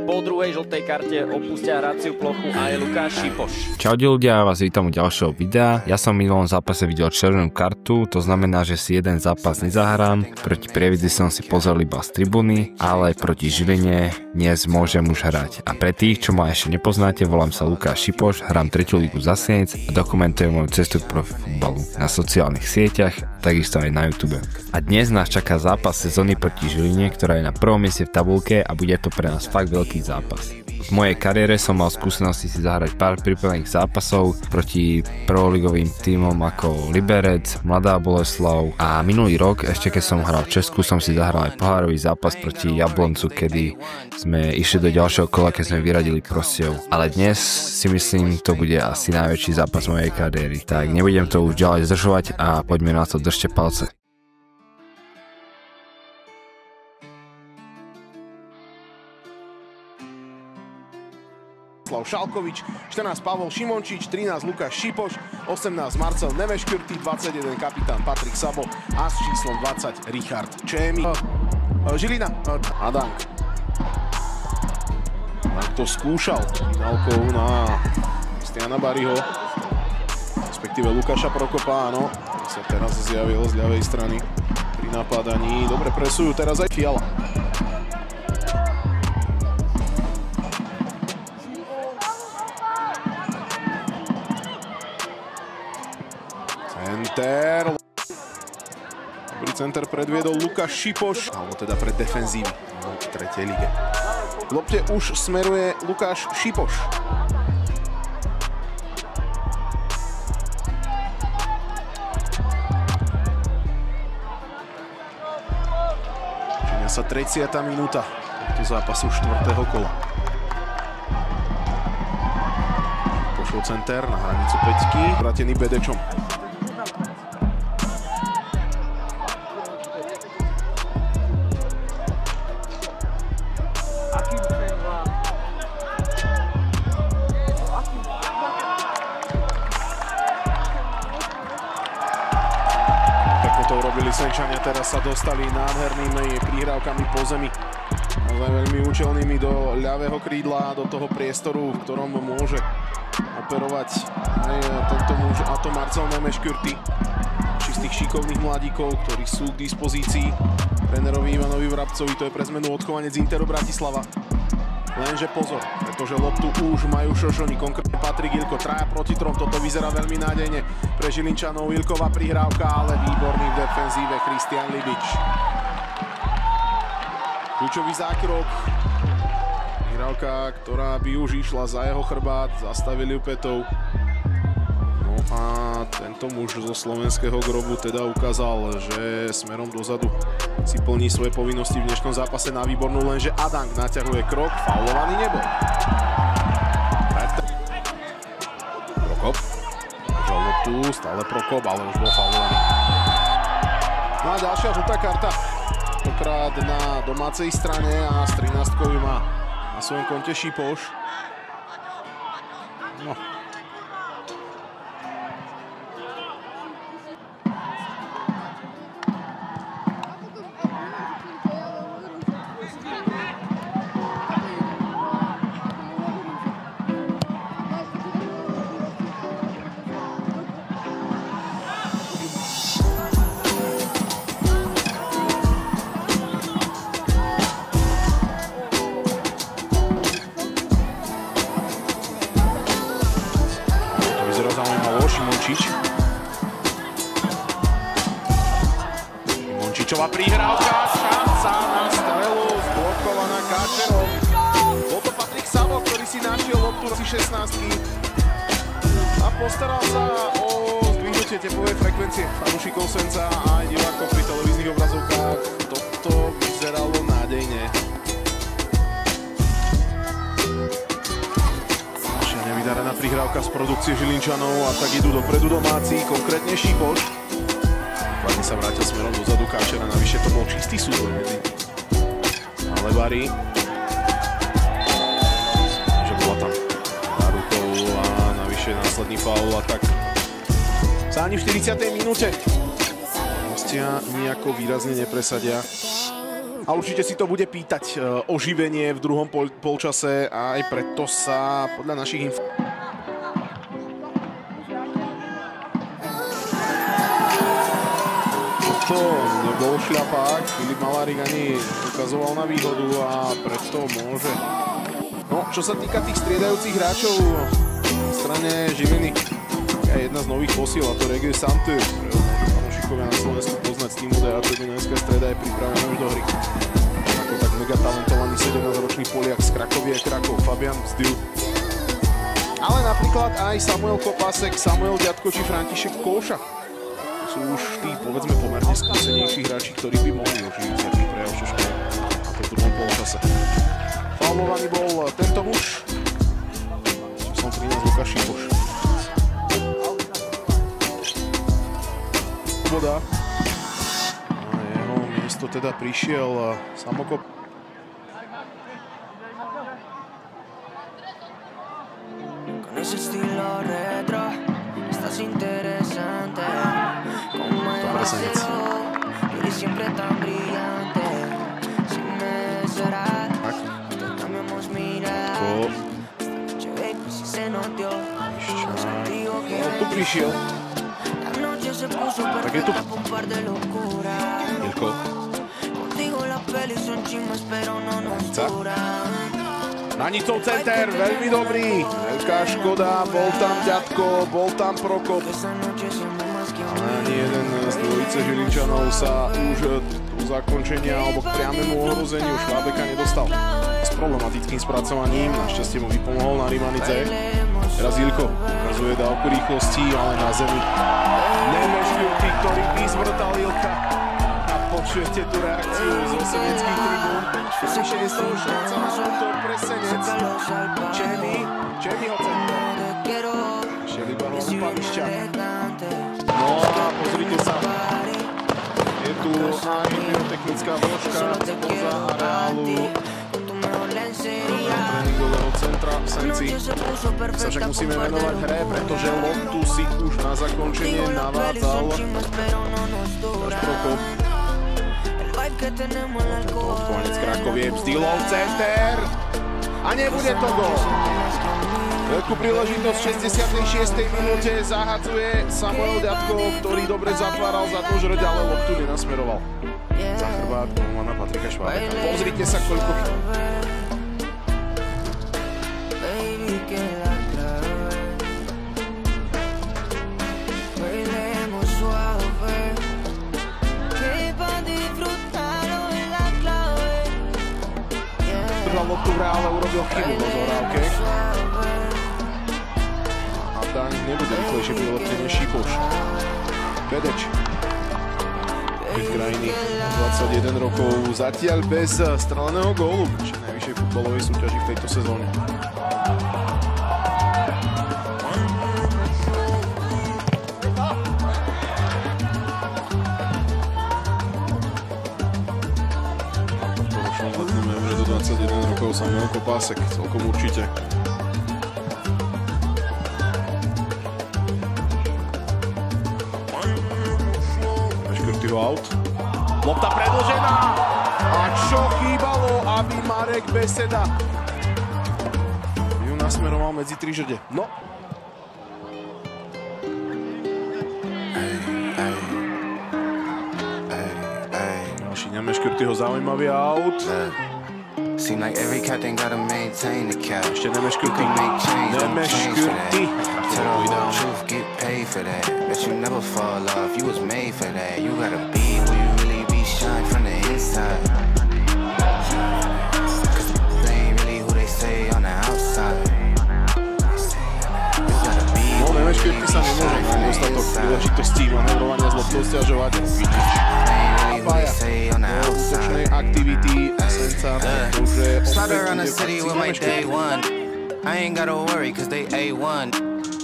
po druhej žltej karte opustia hraciu plochu a je Lukáš Šipoš. Čaute ľudia, vás vítam u ďalšieho videa. Ja som v minulom zápase videl červenú kartu, to znamená, že si jeden zápas nezahrám. Proti Prievidzi som si pozrel iba z tribúny, ale proti Žiline dnes môžem už hrať. A pre tých, čo ma ešte nepoznáte, volám sa Lukáš Šipoš, hrám 3. ligu za Sienec a dokumentujem moju cestu k profifutbalu na sociálnych sieťach, takisto aj na YouTube. A dnes nás čaká zápas sezóny proti Žiline, ktorá je na prvom mieste v tabuľke a bude to pre nás fakt veľký zápas. V mojej kariére som mal skúsenosti si zahrať pár prípravných zápasov proti prvoligovým tímom ako Liberec, Mladá Boleslav a minulý rok, ešte keď som hral v Česku, som si zahral aj pohárový zápas proti Jabloncu, kedy sme išli do ďalšieho kola, keď sme vyradili Prostějov. Ale dnes si myslím, to bude asi najväčší zápas mojej kariéry. Tak nebudem to už ďalej zdržovať a poďme na to, držte palce. Šalkovič, 14 Pavol Šimončič, 13 Lukáš Šipoš, 18 Marcel Neveškürty, 21 kapitán Patrik Sabo a s číslom 20 Richard Čémy. Žilina, Adank. Tak to skúšal finálkou na Kristiana Bariho, respektíve Lukáša Prokopa, áno. Sa teraz zjavil z ľavej strany pri napadaní. Dobre presujú teraz aj Fiala. Center. Dobrý center predviedol Lukáš Šipoš, alebo teda pre defenzívy v 3. lige. V lopte už smeruje Lukáš Šipoš. Začína sa 30. minúta tohto zápasu 4. kola. Pošiel center na hranicu 5-ky, vrátený Bedečom. Senčania teraz sa dostali nádhernými prihrávkami po zemi, ale veľmi účelnými do ľavého krídla, do toho priestoru, v ktorom môže operovať aj tento muž, a to Marcel Neveškürty, čistých šikovných mladíkov, ktorí sú k dispozícii trénerovi Ivanovi Vrabcovi. To je pre zmenu odchovanec Interu Bratislava. Lenže pozor, pretože loptu už majú šošoni, konkrétne Patrik Ilko, 3 proti 3, toto vyzerá veľmi nádejne pre Žilinčanov. Ilková prihrávka, ale výborný v defenzíve Christian Libič. Kľúčový zákrok, prihrávka, ktorá by už išla za jeho chrbát, zastavili ju petou. No a tento muž zo slovenského grobu teda ukázal, že smerom dozadu si plní svoje povinnosti v dnešnom zápase na výbornú, lenže Adank naťahuje krok, faulovaný nebol. Prokop, držal loptu, stále Prokop, ale už bol faulovaný. No a ďalšia žltá karta, tentokrát na domácej strane a s 13-kou má na svojom konte Šipoš. No. Šimončičová prihrávka, šanca na strelu, zblokovaná Káčerom. Bol to Patrik Sabo, ktorý si našiel loptu z 16-ky a postaral sa o zdvihnutie tepovej frekvencie fanúšikov Senca a aj divákov pri televíznych obrazovkách. Toto vyzeralo nádejne. Naša nevydarená prihrávka z produkcie Žilinčanov a tak idú dopredu domáci, konkrétne Šipoš. Kladne sa vrátil smerom dozadu Káčera, navyše to bol čistý súboj medzi Alebari. Že bola tam nárukou a navyše následný faul a tak sa ani v 40. minúte hostia nejako výrazne nepresadia. A určite si to bude pýtať oživenie v druhom polčase a aj preto sa podľa našich to nebol šľapák, Filip Malárik ani ukazoval na výhodu a preto môže. No, čo sa týka tých striedajúcich hráčov v strane Žiliny, je jedna z nových posíl a to Regue Santur. Fanúšikovia na Slovensku poznať z týmu DA, Dunajská streda je pripravená už do hry. Ako tak mega talentovaný 17-ročný Poliak z Krakovie, Krakov, Fabian Bzdil. Ale napríklad aj Samuel Kopásek, Samuel Ďatko či František Kóša. Sú už tí, povedzme, pomerne skúsenejší hráči, ktorí by mohli oživiť nejaký prejav Šoška a to v druhom polčase. Faulovaný bol tento muž. Som 13 Lukáš Šipoš. Voda. Na jeho miesto teda prišiel Samokop. Presenec. Tu prišiel. Tak je tu. Jelko. Ranicov center, veľmi dobrý. Veľká škoda, bol tam Ďatko, bol tam Prokop. Ale ani jeden z dvojice Žilinčanov sa už do zakončenia alebo k priamému ohrozeniu Švábeka nedostal. S problematickým spracovaním, našťastie mu vypomohol na Rimanice. Teraz Ilko ukazuje dávku rýchlosti, ale na zemi Nemeš Jurky, ktorý vyzvrtal Ilka. A počujete tú reakciu z oseneckých tribún. Vyše je z toho šanca na útok pre Senec. Černý ho center. Šeliba ho upališťa. No a pozrite sa. Je tu aj technická vložka spoza areálu tréningového centra v Senci. Sa však musíme venovať hre, pretože loptu si už na zakončenie navádzal Tomáš Prokop. Odchovanec Krakovie, Bzdilov center a nebude to gól. Veľkú príležitosť v 66. minúte zahadzuje Samuel Ďatko, ktorý dobre zatváral za to žrť, ale loptu nenasmeroval za chrbát golmana Patrika Švábeka. Pozrite sa, koľko loptu v reále, urobil chybu do zohrávke. A daň nebude rýchlejšie prilepnenie Šipoš. Bedeč. Byť krajiny 21 rokov, zatiaľ bez streleného gólu. Čiže najvyššej futbalovej súťaži v tejto sezóne. Do 21 rokov Samuel Kopásek, celkom určite. Škrtyho out. Lopta predĺžená. A čo chýbalo, aby Marek Beseda ju nasmeroval medzi tri žrde. No. Ďalší Nemeškrtyho zaujímavý out. Seem like every captain gotta maintain the cap. Ešte Nemeškrty. Tell the whole truth, get paid for that. Bet you never fall off, you was made for that. You gotta be who you really be, shine from the inside. Cause they ain't really who they say on the outside. You gotta be no, Nemeškrty sa nemôže na nedostatok príležitostí manevrovania z loptou sťažovať. Útočnej aktivity Senca, pretože Slaughter on the city with my day one. I ain't gotta worry cause they A1.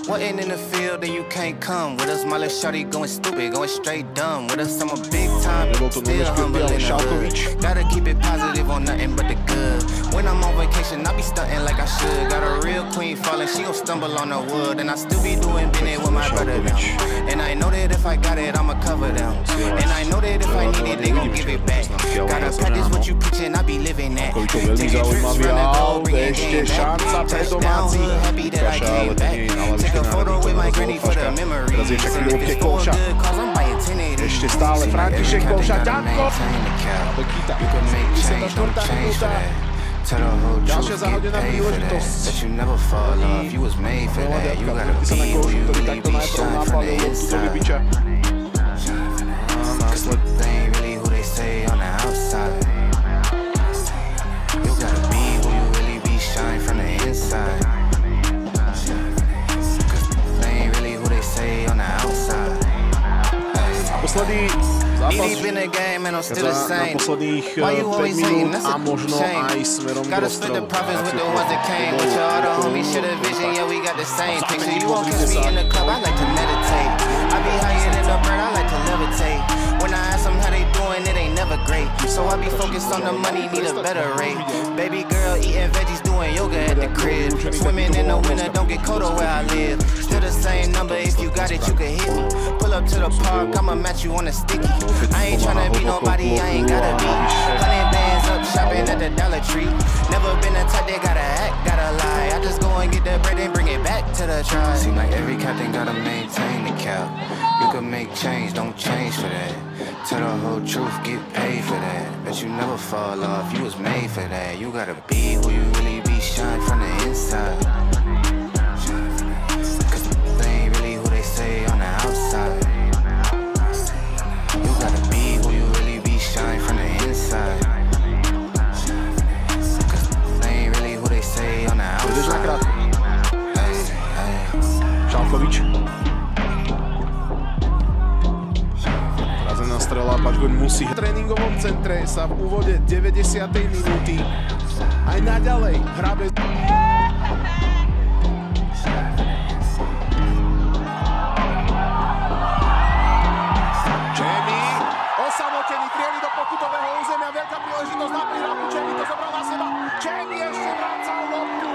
Wasn't in the field, then you can't come with us. My little shorty going stupid, going straight dumb with us. I'm a big time, still humble in the hood. Gotta keep it positive on nothing but the good. When I'm on vacation, I be stunting like I should. Got a real queen falling, she gon' stumble on the wood. And I still be doing business with my brother now. And I know that if I got it, I'ma cover them. And I know that if I need it, they gon' give it back. Gotta practice what you preaching, I be living that. Taking trips round the globe, bringing game back. Touchdown, happy that I came back. Take a photo with my granny for the memories. And if it's for good cause, I'm buying 1080. Ešte stále František Kouša, ďanko! Ďalšia zahodená príležitosť. Ty sa na Koušu, ktorý takto najprv napálil loptu do Vybiča. A následne posledný zápas na posledných 5 minút a možno aj smerom k rozstrelu. When I ask them how they doing, it ain't never great. So I be focused on the money, need a better rate. Baby girl eating veggies, doing yoga at the crib. Swimming in the winter, don't get cold where I live. Still the same number, if you got it, you can hit me. Pull up to the park, I'ma match you on a sticky. I ain't tryna be nobody, I ain't gotta be. 100 bands up, shopping at the Dollar Tree. Never been a type that gotta act, gotta lie. I just go and get the bread and bring it back to the tribe. Seem like every captain gotta maintain the cap. You can make change, don't change for that. Tell the whole truth, get paid for that. Bet you never fall off, you was made for that. You gotta be who you really be, shine from the inside. Cause they ain't really who they say on the outside. You gotta be who you really be, shine from the inside. Cause they ain't really who they say on the outside. Šalkovič. Strela, Bačgoň musí. V tréningovom centre sa v úvode 90. minúty aj naďalej hrabe. Čemi, osamotený, trieli do pokutového územia, veľká príležitosť na prihrávku, Čemi to zobral na seba. Čemi ešte vracal loptu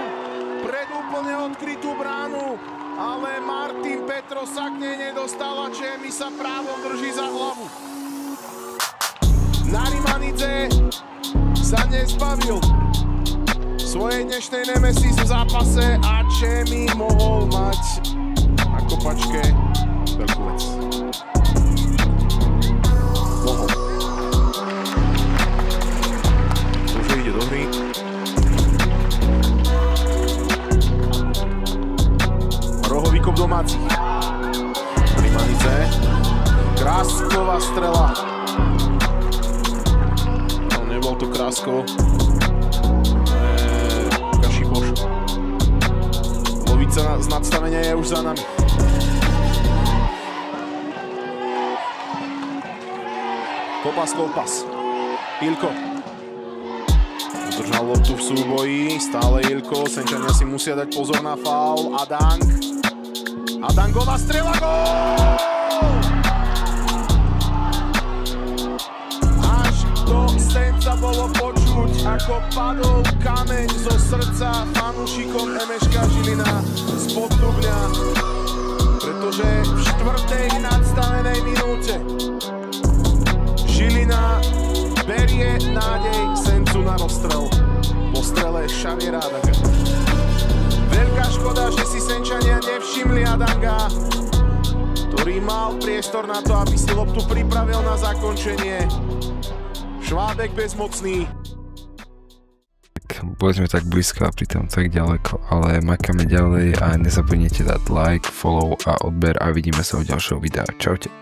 pred úplne odkrytú bránu, ale Martin Petro sa k nej nedostal a Čemi sa právom drží za hlavu. Narimanidze sa nezbavil svojej dnešnej nemesis v zápase a Čemi mohol mať na kopačke veľkú vec. Mohol. Už ide do hry. Rohovíkov domácich. Narimanidze. Krásková strela. Nebol to Krásko. Kašipoš. Lovica z nadstavenia je už za nami. Kolpas. Ilko. Udržal loptu v súboji. Stále Ilko. Senčania si musia dať pozor na faul. Adangová strela. Gól! Senca bolo počuť, ako padol kameň zo srdca fanúšikom MŠK Žilina spod Dubňa, pretože v 4. nadstavenej minúte Žilina berie nádej Sencu na rozstrel po strele Xaviera Adanga. Veľká škoda, že si Senčania nevšimli Adanga, ktorý mal priestor na to, aby si loptu pripravil na zakončenie. Švábek bezmocný. Boli sme tak blízko a pritom tak ďaleko, ale makáme ďalej a nezabudnite dať like, follow a odber a vidíme sa u ďalšieho videa. Čaute.